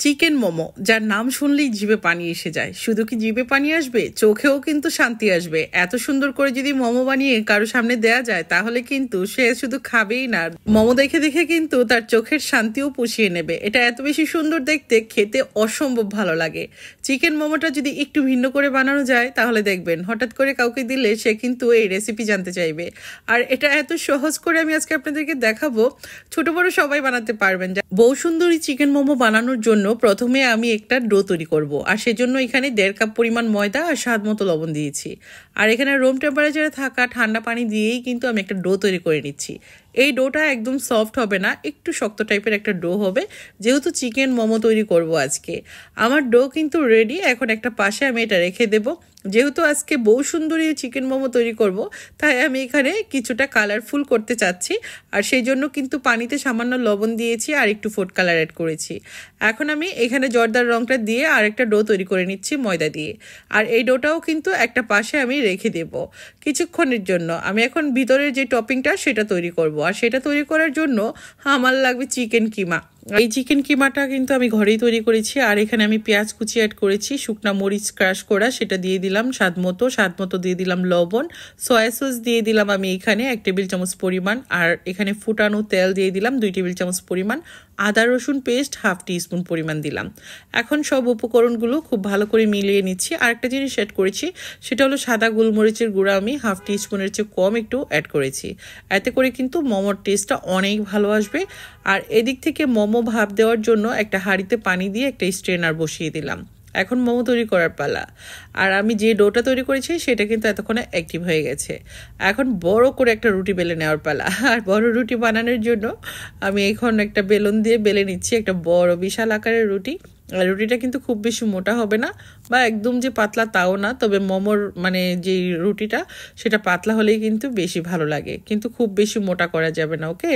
Chicken momo, যার নাম শুনলেই জিভে পানি এসে যায়। শুধু কি জিভে পানি আসবে, চোখেও কিন্তু শান্তি আসবে। এত সুন্দর করে যদি মোমো বানিয়ে কারো সামনে দেয়া যায়, তাহলে কিন্তু সে শুধু খাবেই না, মোমো দেখে দেখে কিন্তু তার চোখের শান্তিও পুষিয়ে নেবে। এটা এত বেশি সুন্দর দেখতে, খেতে অসম্ভব ভালো লাগে। চিকেন মোমোটা যদি একটু ভিন্ন করে বানানো যায়, তাহলে দেখবেন হঠাৎ করে কাউকে দিলে সে কিন্তু এই রেসিপি জানতে চাইবে। আর এটা এত সহজ করে আমি আজকে আপনাদেরকে দেখাবো, ছোট বড় সবাই বানাতে পারবেন। বউ সুন্দরী চিকেন মোমো বানানোর জন্য প্রথমে আমি একটা ডো তৈরি করব। আর সেজন্য এখানে 1.5 কাপ পরিমাণ ময়দা আর স্বাদ মতো লবণ দিয়েছি। আর এখানে রুম টেম্পারেচারে থাকা ঠান্ডা পানি দিয়েই কিন্তু আমি একটা ডো তৈরি করে নিচ্ছি। এই ডোটা একদম সফট হবে না, একটু শক্ত টাইপের একটা ডো হবে, যেহেতু চিকেন মোমো তৈরি করব আজকে। আমার ডো কিন্তু রেডি। এখন একটা পাশে আমি এটা রেখে দেব। যেহেতু আজকে বউ সুন্দরী চিকেন মোমো তৈরি করব, তাই আমি এখানে কিছুটা কালারফুল করতে চাচ্ছি। আর সেই জন্য কিন্তু পানিতে সামান্য লবণ দিয়েছি আর একটু ফুড কালার অ্যাড করেছি। এখন আমি এখানে জর্দার রংটা দিয়ে আর একটা ডো তৈরি করে নিচ্ছি ময়দা দিয়ে। আর এই ডোটাও কিন্তু একটা পাশে আমি রেখে দেব কিছুক্ষণের জন্য। আমি এখন ভিতরের যে টপিংটা সেটা তৈরি করব। আর সেটা তৈরি করার জন্য আমার লাগবে চিকেন কিমা। এই চিকেন কিমাটা কিন্তু আমি ঘরেই তৈরি করেছি। আর এখানে আমি পেঁয়াজ কুচি অ্যাড করেছি, শুকনা মরিচ ক্রাশ করা সেটা দিয়ে দিলাম, স্বাদ মতো দিয়ে দিলাম লবণ, সয়া সস দিয়ে দিলাম আমি এখানে 1 টেবিল চামচ পরিমাণ। আর এখানে ফুটানো তেল দিয়ে দিলাম 2 টেবিল চামচ পরিমাণ। আদা রসুন পেস্ট 1/2 টিস্পুন পরিমাণ দিলাম। এখন সব উপকরণগুলো খুব ভালো করে মিলিয়ে নিচ্ছি। আর একটা জিনিস অ্যাড করেছি, সেটা হলো সাদা গোলমরিচের গুঁড়া আমি 1/2 টিস্পুনের চেয়ে কম একটু অ্যাড করেছি। এতে করে কিন্তু মোমোর টেস্টটা অনেক ভালো আসবে। আর এদিক থেকে মোমো ভাপ দেওয়ার জন্য একটা হাঁড়িতে পানি দিয়ে একটা স্ট্রেনার বসিয়ে দিলাম। এখন মোমো তৈরি করার পালা। আর আমি যে ডোটা তৈরি করেছি সেটা কিন্তু এতক্ষণে অ্যাক্টিভ হয়ে গেছে। এখন বড় করে একটা রুটি বেলে নেওয়ার পালা। আর বড় রুটি বানানোর জন্য আমি এখন একটা বেলুন দিয়ে বেলে নিচ্ছি একটা বড় বিশাল আকারের রুটি। আর রুটিটা কিন্তু খুব বেশি মোটা হবে না বা একদম যে পাতলা তাও না, তবে মোমোর মানে যে রুটিটা সেটা পাতলা হলেই কিন্তু বেশি ভালো লাগে, কিন্তু খুব বেশি মোটা করা যাবে না। ওকে,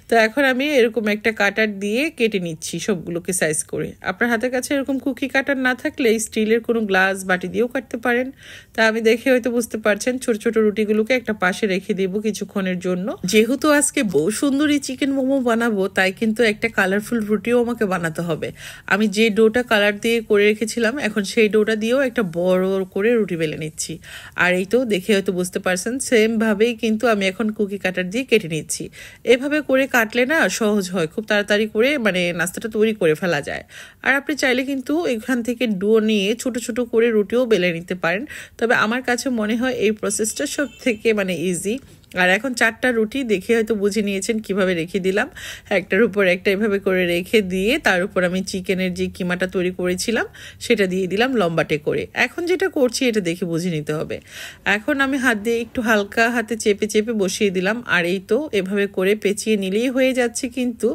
তো এখন আমি এরকম একটা কাটার দিয়ে কেটে নিচ্ছি সবগুলোকে সাইজ করে। আপনার হাতের কাছে এরকম কুকি কাটার না থাকলে স্টিলের কোনো গ্লাস বাটি দিয়েও কাটতে পারেন। তা আমি দেখে হয়তো বুঝতে পারছেন, ছোট ছোট রুটিগুলোকে একটা পাশে রেখে দেবো কিছুক্ষণের জন্য। যেহেতু আজকে বউ সুন্দরী চিকেন মোমো বানাবো, তাই কিন্তু একটা কালারফুল রুটিও আমাকে বানাতে হবে। আমি যে ডোটা কালার দিয়ে করে রেখেছিলাম, এখন সেই ডোটা দিয়েও একটা বড় করে রুটি বেলে নিচ্ছি। আর এই তো দেখে হয়তো বুঝতে পারছেন, সেম ভাবেই কিন্তু আমি এখন কুকি কাটার দিয়ে কেটে নিচ্ছি। এভাবে করে কাটলে না সহজ হয়, খুব তাড়াতাড়ি করে মানে নাস্তাটা তৈরি করে ফেলা যায়। আর আপনি চাইলে কিন্তু এখান থেকে ডো নিয়ে ছোট ছোট করে রুটিও বেলে নিতে পারেন, তবে আমার কাছে মনে হয় এই প্রসেসটা সব থেকে মানে ইজি। আর এখন 4টা রুটি দেখে হয়তো বুঝে নিয়েছেন কিভাবে রেখে দিলাম। একটার উপর একটা এভাবে করে রেখে দিয়ে তার উপর আমি চিকেনের যে কিমাটা তৈরি করেছিলাম সেটা দিয়ে দিলাম লম্বাটে করে। এখন যেটা করছি এটা দেখে বুঝে নিতে হবে। এখন আমি হাত দিয়ে একটু হালকা হাতে চেপে চেপে বসিয়ে দিলাম। আর এই তো এভাবে করে পেঁচিয়ে নিলেই হয়ে যাচ্ছে কিন্তু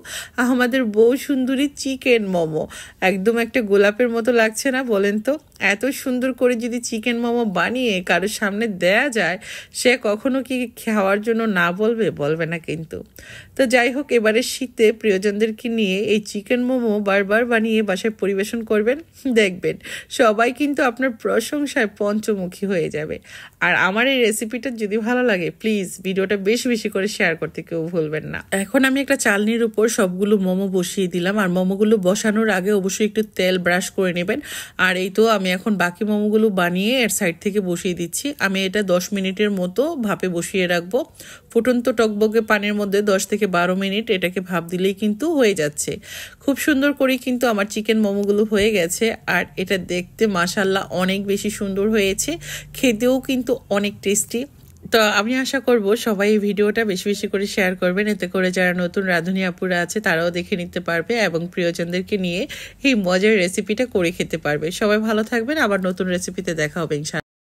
আমাদের বউ সুন্দরী চিকেন মোমো। একদম একটা গোলাপের মতো লাগছে না বলেন তো? এত সুন্দর করে যদি চিকেন মোমো বানিয়ে কারোর সামনে দেয়া যায়, সে কখনো কি খাওয়ার জন্য না বলবে না কিন্তু। তো যাই হোক, এবারে শীতে প্রিয়জনদেরকে নিয়ে এই চিকেন মোমো বারবার বানিয়ে বাসায় পরিবেশন করবেন, দেখবেন সবাই কিন্তু আপনার প্রশংসায় পঞ্চমুখী হয়ে যাবে। আর আমার এই রেসিপিটা যদি ভালো লাগে, প্লিজ ভিডিওটা বেশি বেশি করে শেয়ার করতে কেউ ভুলবেন না। এখন আমি একটা চালনির উপর সবগুলো মোমো বসিয়ে দিলাম। আর মোমোগুলো বসানোর আগে অবশ্যই একটু তেল ব্রাশ করে নেবেন। আর এই তো আমি এখন বাকি মোমোগুলো বানিয়ে এর সাইড থেকে বসিয়ে দিচ্ছি। আমি এটা 10 মিনিটের মতো ভাপে বসিয়ে রাখবো। ফুটন্ত টকবকে পানির মধ্যে 10 থেকে 12 মিনিট এটাকে ভাপ দিলেই কিন্তু হয়ে যাচ্ছে। খুব সুন্দর করে কিন্তু আমার চিকেন মোমোগুলো হয়ে গেছে। আর এটা দেখতে মাশাআল্লাহ অনেক বেশি সুন্দর হয়েছে, খেতেও কিন্তু অনেক টেস্টি। তো আমি আশা করব সবাই এই ভিডিওটা বেশি বেশি করে শেয়ার করবেন, এতে করে যারা নতুন রাঁধুনি আপুরা আছে তারাও দেখে নিতে পারবে এবং প্রিয়জনদেরকে নিয়ে এই মজার রেসিপিটা করে খেতে পারবে। সবাই ভালো থাকবেন, আবার নতুন রেসিপিতে দেখা হবে ইনশাআল্লাহ।